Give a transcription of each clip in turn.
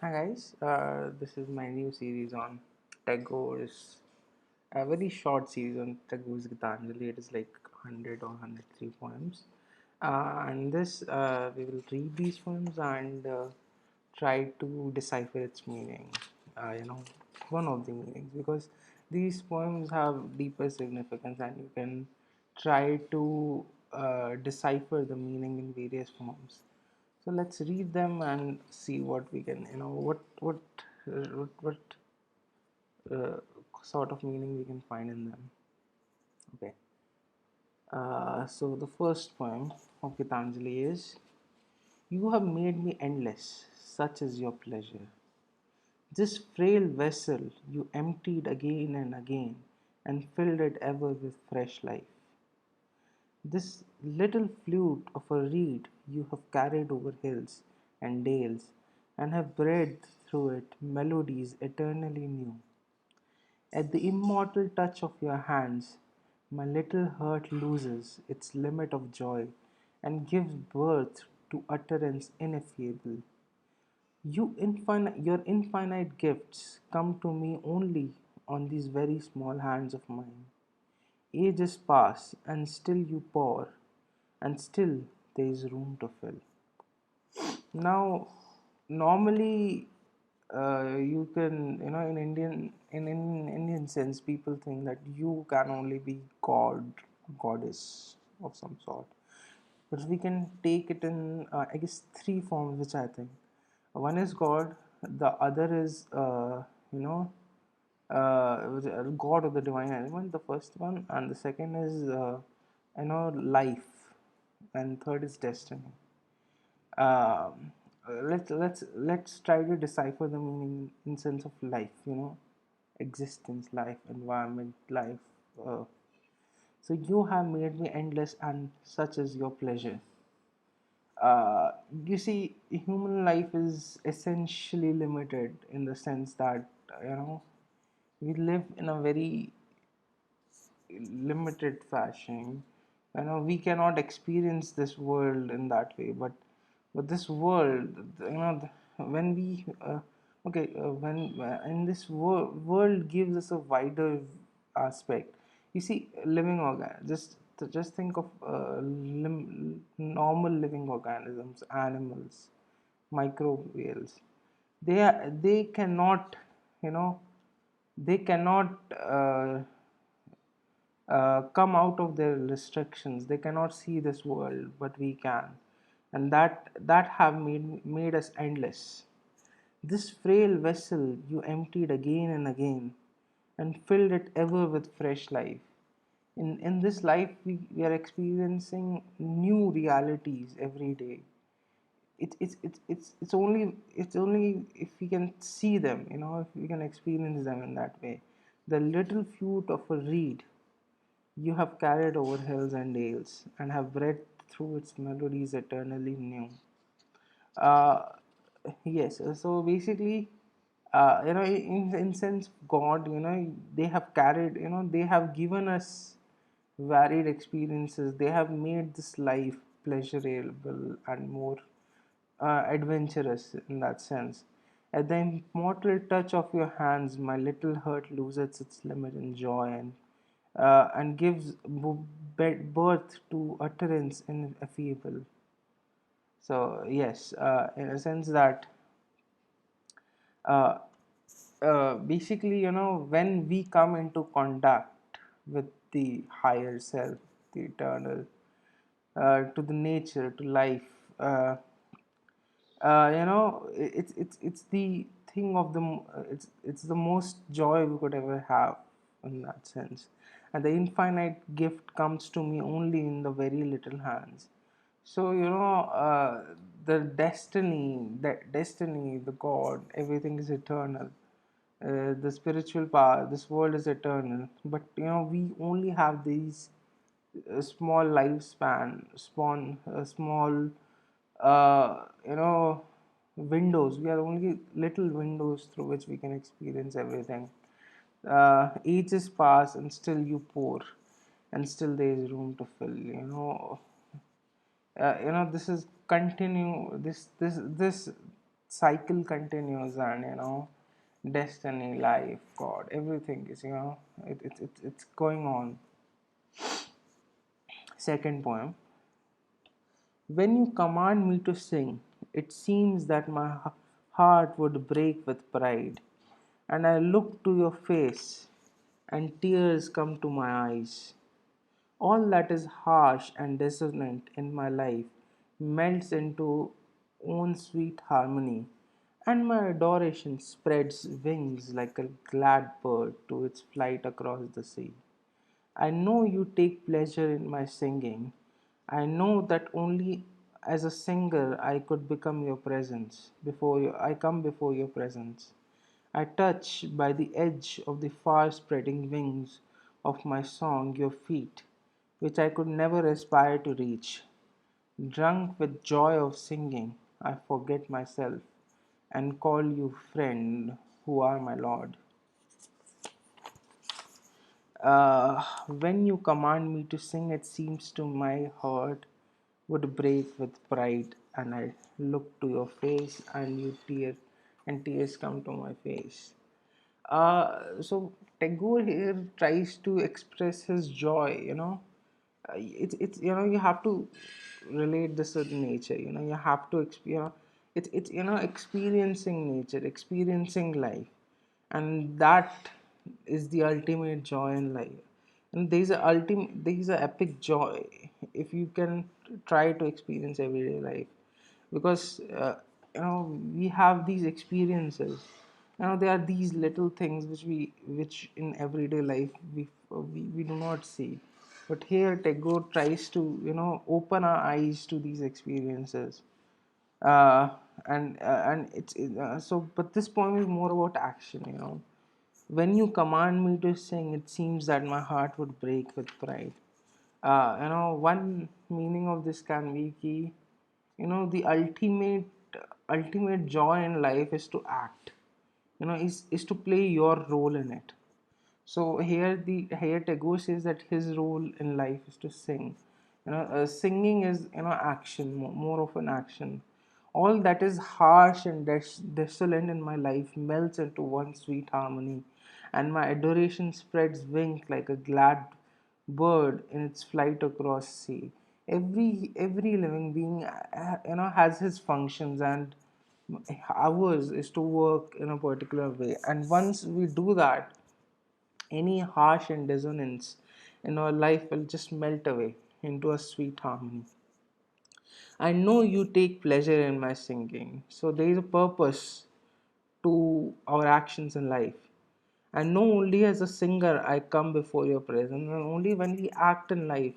Hi guys, this is my new series on Tagore's a very short series on Tagore's Gitanjali. It is like 100 or 103 poems, and this we will read these poems and try to decipher its meaning. One of the meanings, because these poems have deeper significance, and you can try to decipher the meaning in various forms. So let's read them and see what we can, what uh, sort of meaning we can find in them. Okay. So the first poem of Gitanjali is: You have made me endless, such is your pleasure. This frail vessel you emptied again and again, and filled it ever with fresh life. This little flute of a reed you have carried over hills and dales, and have bred through it melodies eternally new. At the immortal touch of your hands, my little heart loses its limit of joy and gives birth to utterance ineffable. Your infinite gifts come to me only on these very small hands of mine. Ages pass, and still you pour, and still there is room to fill. Now, normally, you can, in Indian sense, people think that you can only be god, goddess of some sort. But we can take it in, I guess, three forms, which I think. One is God, the other is, God of the divine element, the first one, and the second is, life, and third is destiny. um, let's try to decipher the meaning in sense of life, existence, life, environment, life. uh, so you have made me endless, and such is your pleasure. uh, you see, human life is essentially limited in the sense that, we live in a very limited fashion. We cannot experience this world in that way, but this world, when we okay when in this world gives us a wider aspect. You see, living organ, just think of normal living organisms, animals, microbials. They cannot, you know they cannot come out of their restrictions. They cannot see this world, but we can, and that have made us endless. This frail vessel you emptied again and again, and filled it ever with fresh life. In this life, we are experiencing new realities every day. It's only if we can see them, if we can experience them in that way. The little flute of a reed you have carried over hills and dales, and have bred through its melodies eternally new. Uh, yes, so basically, in sense, God, they have carried, they have given us varied experiences. They have made this life pleasurable and more adventurous in that sense. At the immortal touch of your hands, my little heart loses its limit in joy, and gives birth to utterance ineffable. So yes, in a sense that, uh, basically, when we come into contact with the higher self, the eternal, to the nature, to life, it's the thing of it's the most joy we could ever have in that sense. And the infinite gift comes to me only in the very little hands. So, the destiny, the God, everything is eternal. The spiritual power, this world is eternal, but we only have these small lifespan, small, windows. We are only little windows through which we can experience everything. Ages pass, and still you pour, and still there is room to fill. This is continue. This cycle continues, and destiny, life, God, everything is, it's going on. Second poem. When you command me to sing, it seems that my heart would break with pride, and I look to your face, and tears come to my eyes. All that is harsh and dissonant in my life melts into own sweet harmony, and my adoration spreads wings like a glad bird to its flight across the sea. I know you take pleasure in my singing. I know that only as a singer I could become your presence before you, I come before your presence. I touch by the edge of the far spreading wings of my song your feet, which I could never aspire to reach. Drunk with joy of singing, I forget myself and call you friend who are my Lord. When you command me to sing, it seems to my heart would break with pride, and I look to your face, and and tears come to my face. So Tagore here tries to express his joy. It's you have to relate this with nature. You have to it's experiencing nature, experiencing life, and that is the ultimate joy in life. And there's a epic joy if you can try to experience everyday life, because we have these experiences. There are these little things which in everyday life we do not see, but here Tagore tries to open our eyes to these experiences. And it's so but this poem is more about action. When you command me to sing, it seems that my heart would break with pride. One meaning of this can be key. The ultimate joy in life is to act. Is to play your role in it. So here Tagore says that his role in life is to sing. Singing is action, more of an action. All that is harsh and desolate in my life melts into one sweet harmony, and my adoration spreads wings like a glad bird in its flight across sea. Every living being has his functions, and ours is to work in a particular way. And once we do that, any harsh and dissonance in our life will just melt away into a sweet harmony. I know you take pleasure in my singing, so there is a purpose to our actions in life. And know only as a singer I come before your presence, and only when we act in life,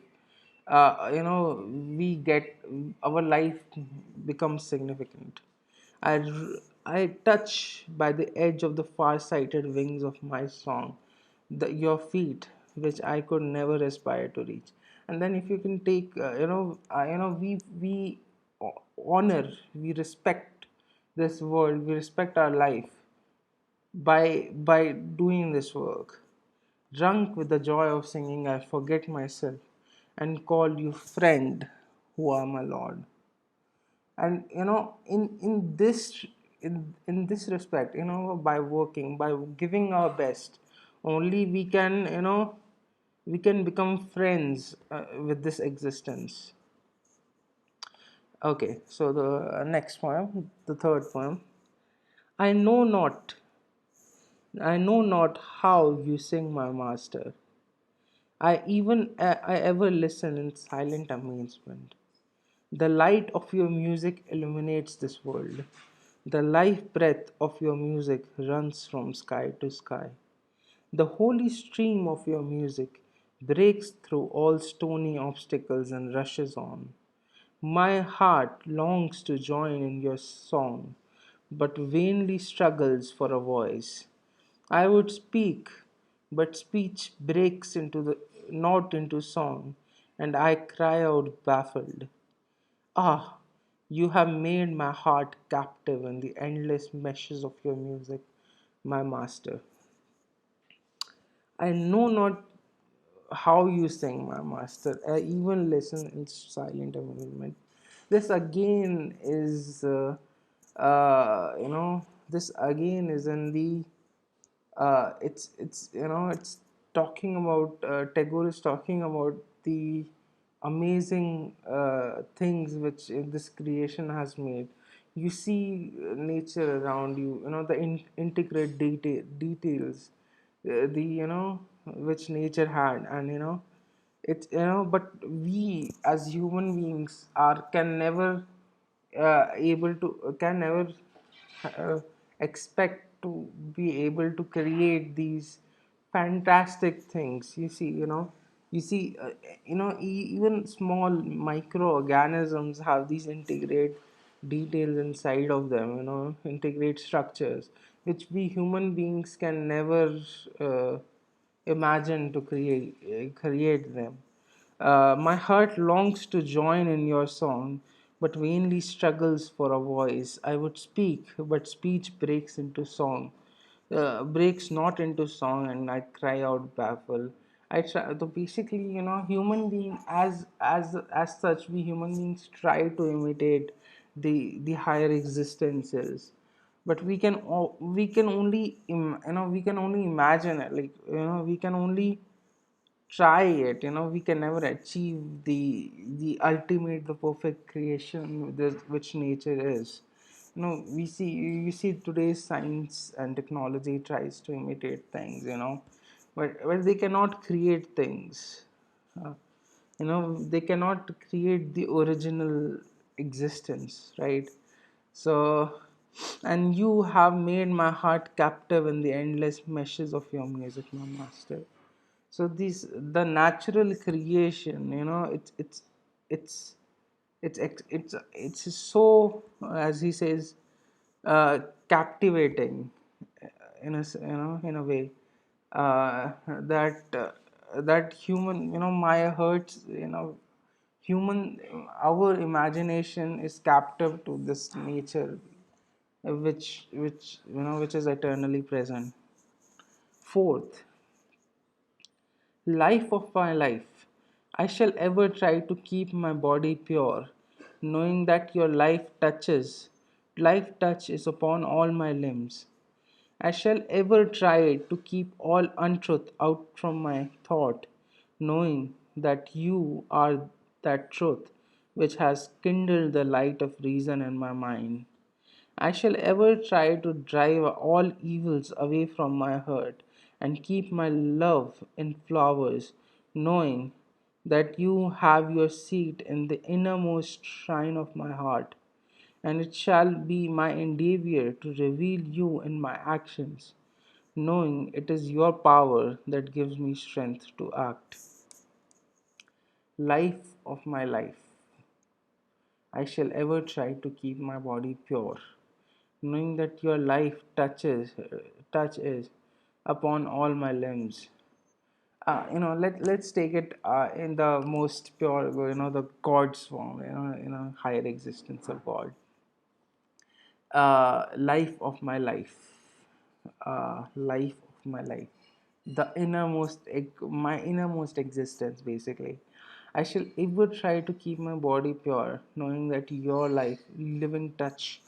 we get our life becomes significant. I, I touch by the edge of the far-sighted wings of my song, your feet, which I could never aspire to reach. And then, if you can take, we honor, we respect this world, we respect our life by doing this work. Drunk with the joy of singing, I forget myself and call you friend who are my Lord. And in this respect, by working, by giving our best, only we can become friends with this existence. Okay, so the next poem, the third poem. I know not, I know not how you sing, my master. I ever listen in silent amazement. The light of your music illuminates this world. The life breath of your music runs from sky to sky. The holy stream of your music breaks through all stony obstacles and rushes on. My heart longs to join in your song, but vainly struggles for a voice. I would speak, but speech breaks into the not into song, and I cry out baffled. Ah, you have made my heart captive in the endless meshes of your music, my master. I know not how you sing, my master. I even listen in silent amazement. This again is This again is in the it's it's talking about Tagore is talking about the amazing things which this creation has made. You see nature around you, the integrate details, the which nature had, and it's but we as human beings are can never able to can never uh, expect to be able to create these fantastic things. You see even small microorganisms have these integrate details inside of them, integrate structures which we human beings can never uh, imagine to create them. My heart longs to join in your song, but vainly struggles for a voice. I would speak, but speech breaks into song, breaks not into song, and I cry out baffled. I try. So basically, human being as such, we human beings try to imitate the higher existences, but we can only we can only imagine it, like we can only try it. We can never achieve the ultimate, the perfect creation which nature is. We see today's science and technology tries to imitate things, but they cannot create things. uh, they cannot create the original existence, right? So, and you have made my heart captive in the endless meshes of your music, my master. So this the natural creation, it's it's so, as he says, captivating, in a way, that that human, my hurts, human our imagination is captive to this nature, which is eternally present. Fourth, life of my life, I shall ever try to keep my body pure, knowing that your life touch is upon all my limbs. I shall ever try to keep all untruth out from my thought, knowing that you are that truth which has kindled the light of reason in my mind. I shall ever try to drive all evils away from my heart and keep my love in flowers, knowing that you have your seat in the innermost shrine of my heart, and it shall be my endeavor to reveal you in my actions, knowing it is your power that gives me strength to act. Life of my life, I shall ever try to keep my body pure, knowing that your life touch is upon all my limbs. Let's take it in the most pure, the God's form, higher existence of God. Life of my life, life of my life, the my innermost existence, basically. I shall ever try to keep my body pure, knowing that your life, living touch,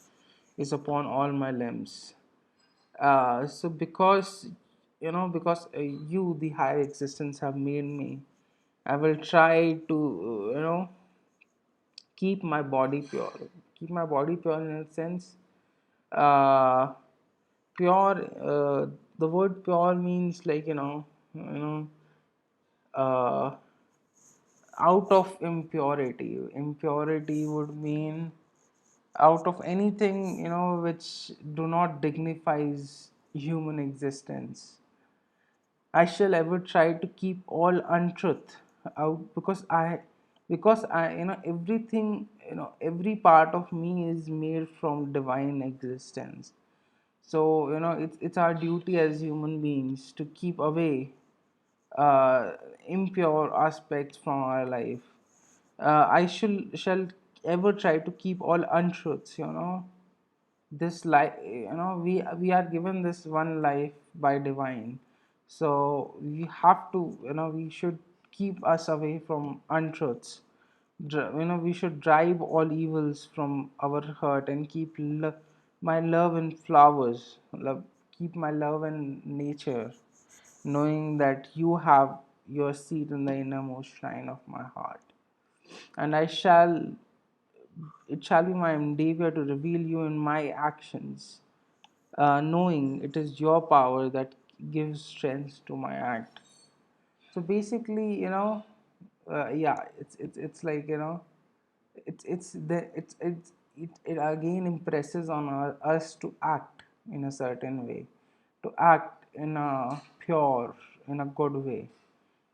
is upon all my limbs. So because you, the higher existence, have made me, I will try to keep my body pure. Keep my body pure in a sense. Uh, Pure. The word pure means, like, uh, out of impurity. Impurity would mean out of anything, which do not dignifies human existence. I shall ever try to keep all untruth out, because I everything, every part of me is made from divine existence. So it's our duty as human beings to keep away impure aspects from our life. I shall ever try to keep all untruths. This life, we are given this one life by divine, so we have to, we should keep us away from untruths. We should drive all evils from our heart and keep my love in flowers, keep my love in nature, knowing that you have your seat in the innermost shrine of my heart. And it shall be my endeavor to reveal you in my actions, knowing it is your power that gives strength to my act. So basically, yeah, it's like, it again impresses on us to act in a certain way, to act in a pure, in a good way,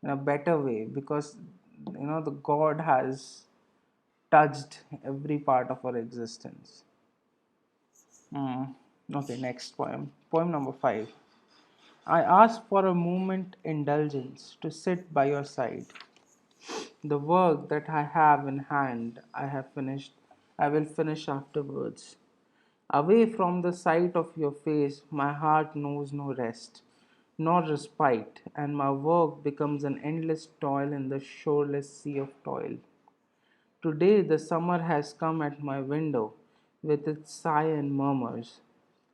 in a better way, because the God has touched every part of our existence. Mm. Okay, next poem. Poem number 5. I ask for a moment indulgence to sit by your side. The work that I have in hand, I have finished, I will finish afterwards. Away from the sight of your face, my heart knows no rest, nor respite, and my work becomes an endless toil in the shoreless sea of toil. Today the summer has come at my window with its sigh and murmurs,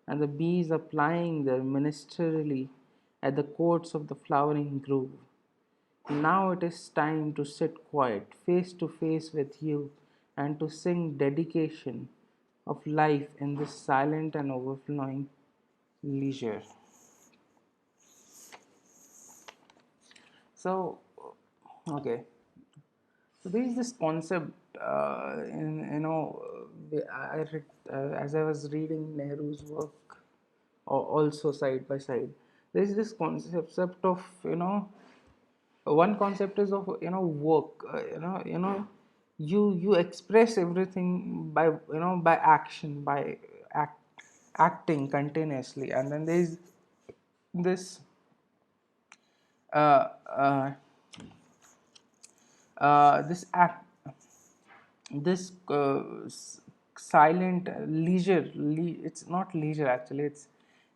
and the bees are plying their ministerially at the courts of the flowering grove. Now it is time to sit quiet, face to face with you, and to sing dedication of life in this silent and overflowing leisure. So, okay. So there is this concept, I read, as I was reading Nehru's work, also side by side. There is this concept of, one concept is of, work. You express everything by, by action, by act, acting continuously, and then there is this uh, uh, this act, this silent leisure, it's not leisure actually, it's,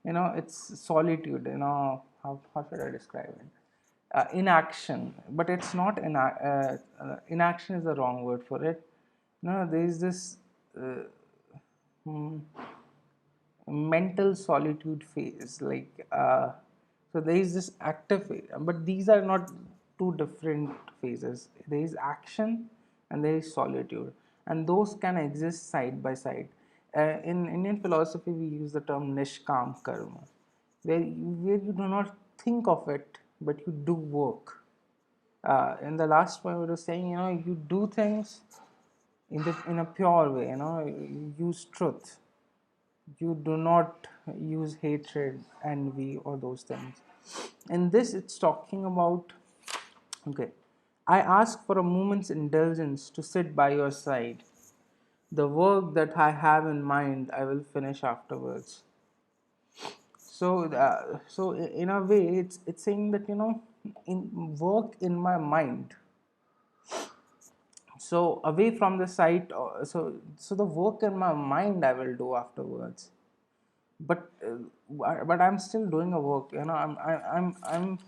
it's solitude, how should I describe it, inaction, but it's not inaction is the wrong word for it. No, there is this uh, hmm, mental solitude phase, like, so there is this active phase, but these are not two different phases. There is action and there is solitude, and those can exist side by side. In Indian philosophy we use the term nishkam karma, where you do not think of it but you do work. In the last point we were saying, you do things in a pure way, you use truth, you do not use hatred, envy, or those things. In this, it's talking about, okay, I ask for a moment's indulgence to sit by your side. The work that I have in mind, I will finish afterwards. So in a way, it's saying that, in work in my mind. So away from the sight, so the work in my mind I will do afterwards. But I'm still doing a work, I'm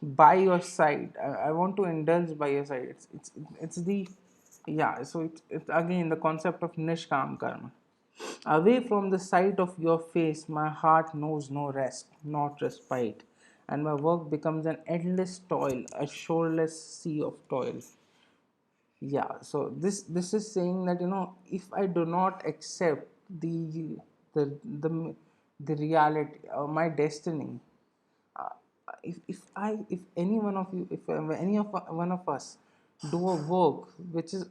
by your side. I want to indulge by your side. It's the, yeah, so it's again the concept of nishkam karma. Away from the sight of your face, my heart knows no rest, not respite, and my work becomes an endless toil, a shoreless sea of toil. Yeah, so this is saying that, if I do not accept the the the reality or my destiny, uh, if any one of you, if any of one of us do a work which is,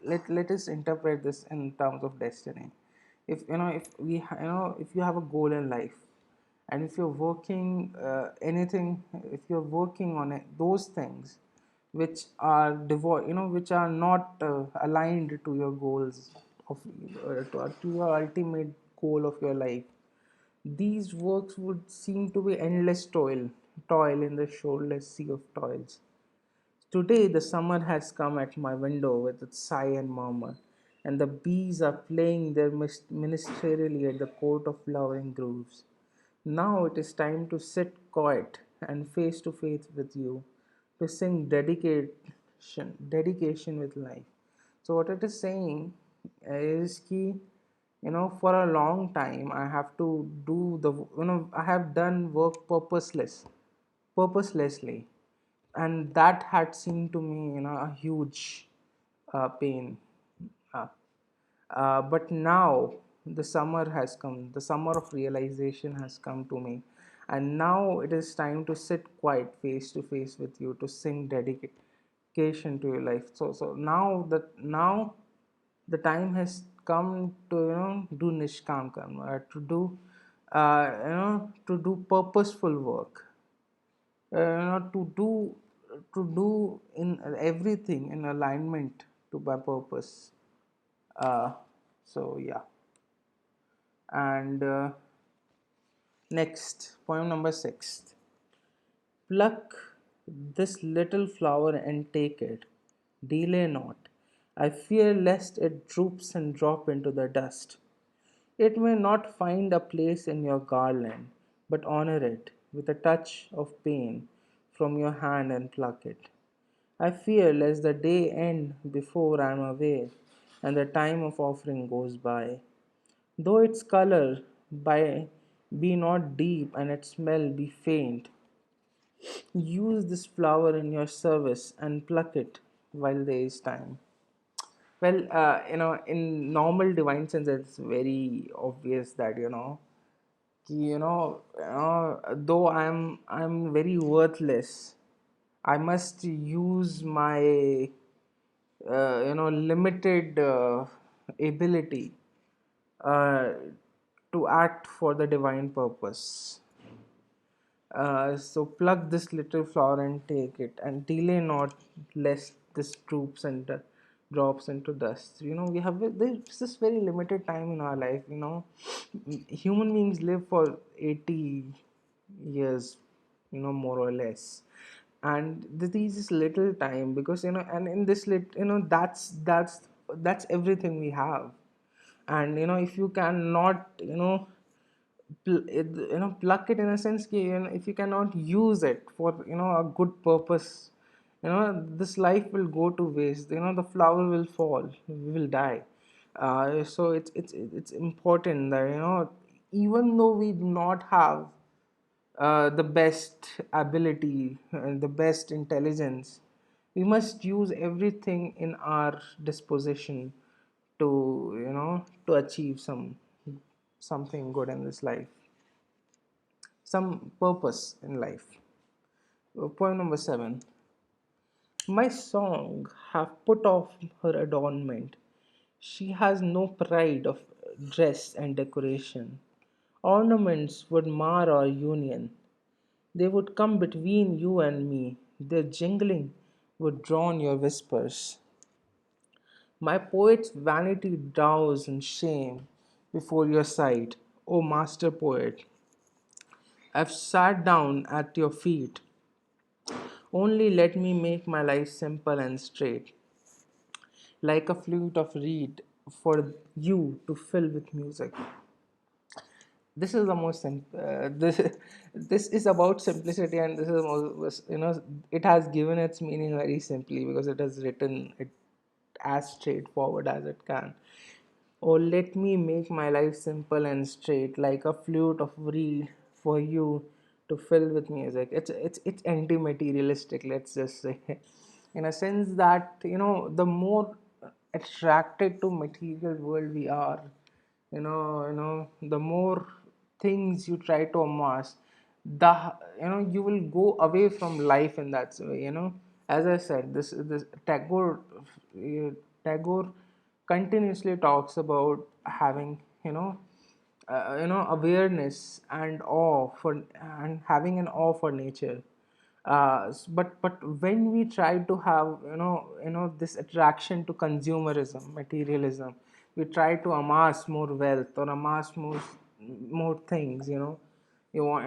let us interpret this in terms of destiny. If, if we if you have a goal in life, and if you're working anything, if you're working on it, those things which are devoid, which are not aligned to your goals of, to your ultimate goal of your life, these works would seem to be endless toil in the shoreless sea of toils. Today the summer has come at my window with its sigh and murmur, and the bees are playing their ministerially at the court of flowering groves. Now it is time to sit quiet and face to face with you, to sing dedication with life. So what it is saying is key. For a long time I have to do I have done work purposelessly, and that had seemed to me a huge pain. uh, but now the summer has come, the summer of realization has come to me, and now it is time to sit quiet face to face with you, to sing dedication to your life. So now the time has come to do nishkam karma, to do purposeful work, to do in everything in alignment to my purpose. So yeah. And next, poem number 6. Pluck this little flower and take it. Delay not. I fear lest it droops and drop into the dust. It may not find a place in your garland, but honor it with a touch of pain from your hand and pluck it. I fear lest the day end before I am aware, and the time of offering goes by. Though its color be not deep and its smell be faint, use this flower in your service and pluck it while there is time. Well, in normal divine sense, it's very obvious that though I'm very worthless, I must use my limited ability uh, to act for the divine purpose. So pluck this little flower and take it, and delay not, lest this droops and drops into dust. There's this very limited time in our life. Human beings live for 80 years, more or less, and this is little time, because and in this that's everything we have. And if you cannot pluck it, in a sense कि, if you cannot use it for a good purpose, this life will go to waste. The flower will fall, we will die. So it's important that even though we do not have the best ability and the best intelligence, we must use everything in our disposition to to achieve something good in this life, some purpose in life. Point number 7. My song have put off her adornment. She has no pride of dress and decoration. Ornaments would mar our union. They would come between you and me. Their jingling would drown your whispers. My poet's vanity dows in shame before your sight, O master poet. I've sat down at your feet. Only let me make my life simple and straight, like a flute of reed for you to fill with music. This is the most this is about simplicity, and this is the most, it has given its meaning very simply, because it has written it as straightforward as it can. Oh, let me make my life simple and straight, like a flute of reed for you to fill with music. It's anti-materialistic, let's just say, in a sense that the more attracted to material world we are, the more things you try to amass, the you will go away from life in that way. As I said, this Tagore continuously talks about having awareness and awe for, and having an awe for nature. But when we try to have this attraction to consumerism, materialism, we try to amass more wealth or amass more things. You want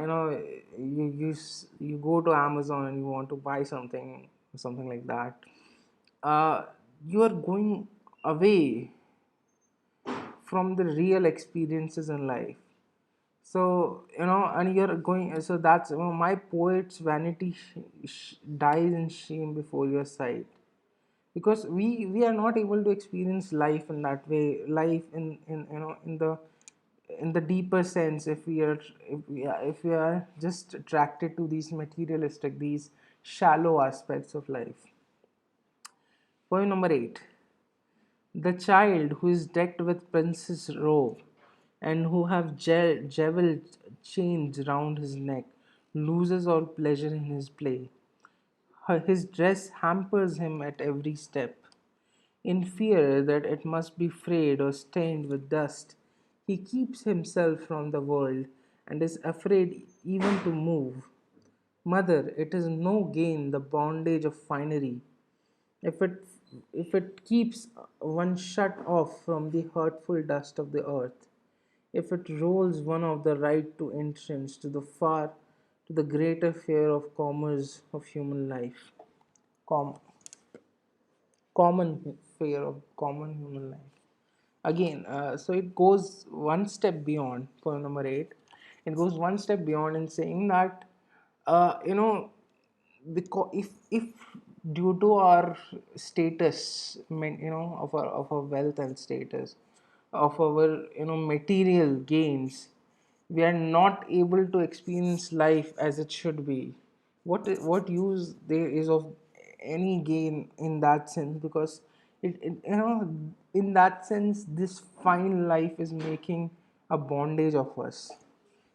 you go to Amazon and you want to buy something like that. uh, you are going away from the real experiences in life. So and you're going, so that's my poet's vanity dies in shame before your sight. because we are not able to experience life in that way, life in in the deeper sense, if we are just attracted to these materialistic, these shallow aspects of life. Point number 8. The child who is decked with princess robe and who have jewel chains round his neck loses all pleasure in his play. His dress hampers him at every step. In fear that it must be frayed or stained with dust, he keeps himself from the world and is afraid even to move. Mother, it is no gain the bondage of finery if it keeps one shut off from the hurtful dust of the earth, if it rolls one of the right to entrance to the greater fear of commerce of human life. Com- Common fear of common human life. Again, so it goes one step beyond. Point number 8. It goes one step beyond in saying that, you know, because if due to our status, of our wealth and status, of our material gains, we are not able to experience life as it should be. What use there is of any gain in that sense? Because in that sense, this fine life is making a bondage of us,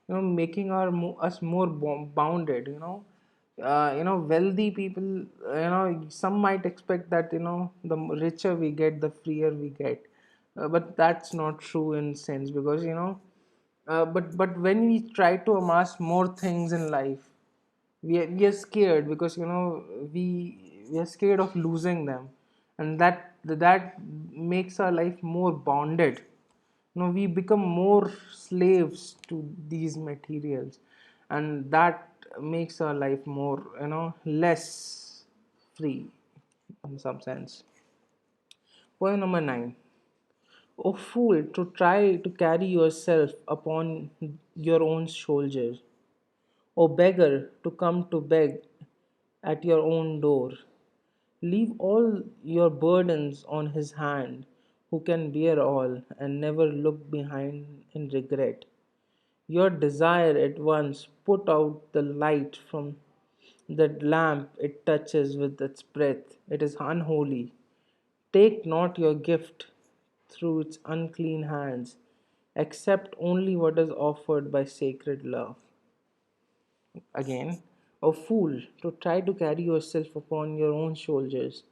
making us more bounded. Wealthy people, some might expect that, the richer we get, the freer we get. But that's not true in sense, because but when we try to amass more things in life, we are scared, because we are scared of losing them, and that makes our life more bonded. We become more slaves to these materials, and that makes our life more, less free in some sense. Point number 9. O fool, to try to carry yourself upon your own shoulders. O beggar, to come to beg at your own door. Leave all your burdens on his hand, who can bear all, and never look behind in regret. Your desire at once put out the light from the lamp it touches with its breath. It is unholy. Take not your gift through its unclean hands. Accept only what is offered by sacred love. Again, O fool, to try to carry yourself upon your own shoulders.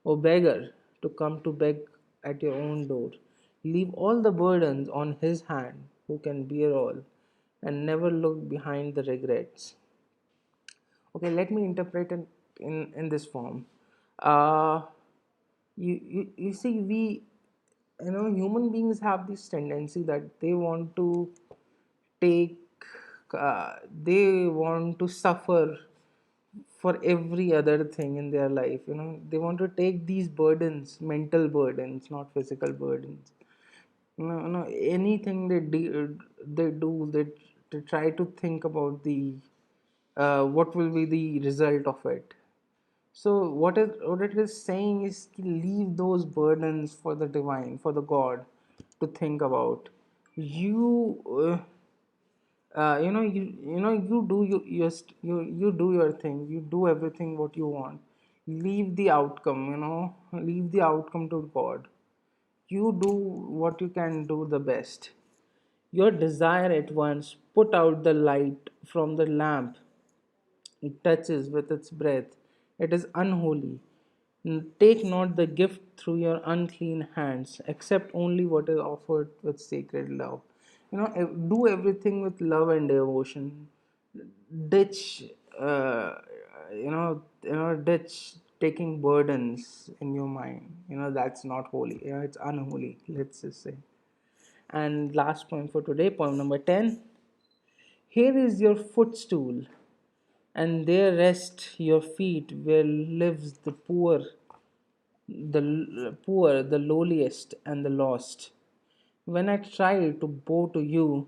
O beggar, to come to beg at your own door. Leave all the burdens on his hand, who can bear all, and never look behind the regrets. Okay, let me interpret it in this form. Uh, you see, human beings have this tendency that take they want to suffer for every other thing in their life. They want to take these burdens, mental burdens, not physical burdens. Anything they try to think about the what will be the result of it. So what it is saying is to leave those burdens for the divine, for the God to think about. You you do you do your thing, you do everything what you want. Leave the outcome, leave the outcome to God. You do what you can do the best. Your desire at once put out the light from the lamp it touches with its breath. It is unholy. Take not the gift through your unclean hands. Accept only what is offered with sacred love. Do everything with love and devotion. Ditch, ditch taking burdens in your mind. That's not holy. It's unholy. Let's just say. And last point for today, point number 10. Here is your footstool, and there rest your feet where lives the poor, the lowliest, and the lost. When I try to bow to you,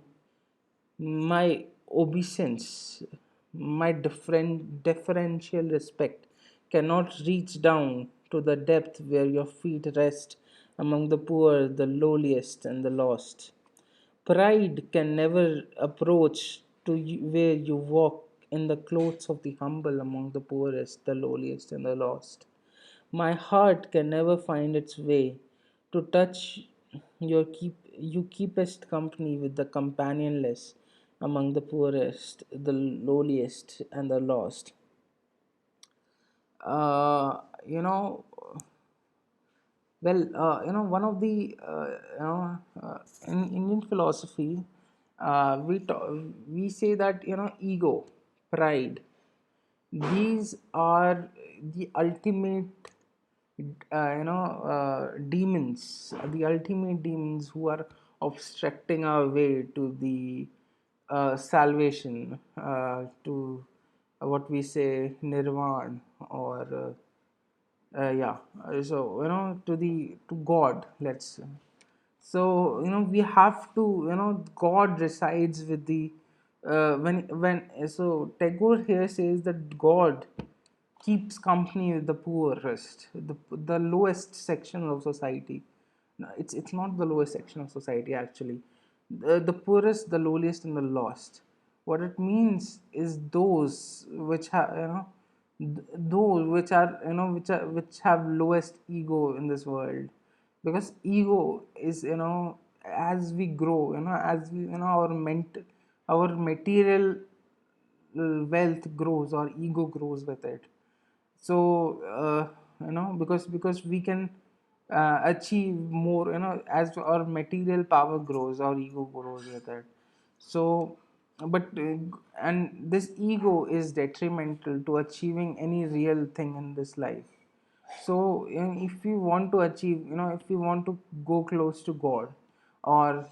my obeisance, my deferential respect cannot reach down to the depth where your feet rest among the poor, the lowliest, and the lost. Pride can never approach to where you walk in the clothes of the humble among the poorest, the lowliest, and the lost. My heart can never find its way to touch you keepest company with the companionless among the poorest, the lowliest, and the lost. Uh, you know, one of the in Indian philosophy, we say that ego, pride, these are the ultimate the ultimate demons who are obstructing our way to the salvation, to what we say nirvana, or yeah so to the to God, let's say. So we have to, God resides with the when so Tagore here says that God keeps company with the poorest, the lowest section of society. No, it's not the lowest section of society actually. The poorest, the lowliest, and the lost. What it means is those which have those which are which have lowest ego in this world, because ego is as we grow, as we our material wealth grows, or ego grows with it. So because we can achieve more, as our material power grows, our ego grows with it. So but and this ego is detrimental to achieving any real thing in this life. So if you want to achieve, if you want to go close to God, or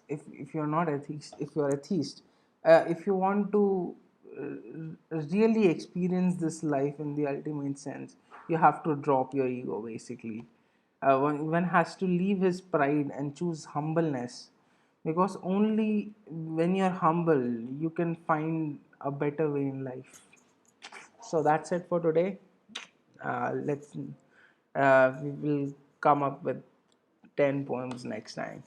if you're not atheist, if you're atheist, if you want to really experience this life in the ultimate sense, you have to drop your ego basically. One has to leave his pride and choose humbleness, because only when you're humble you can find a better way in life. So that's it for today. Let's we will come up with 10 poems next time.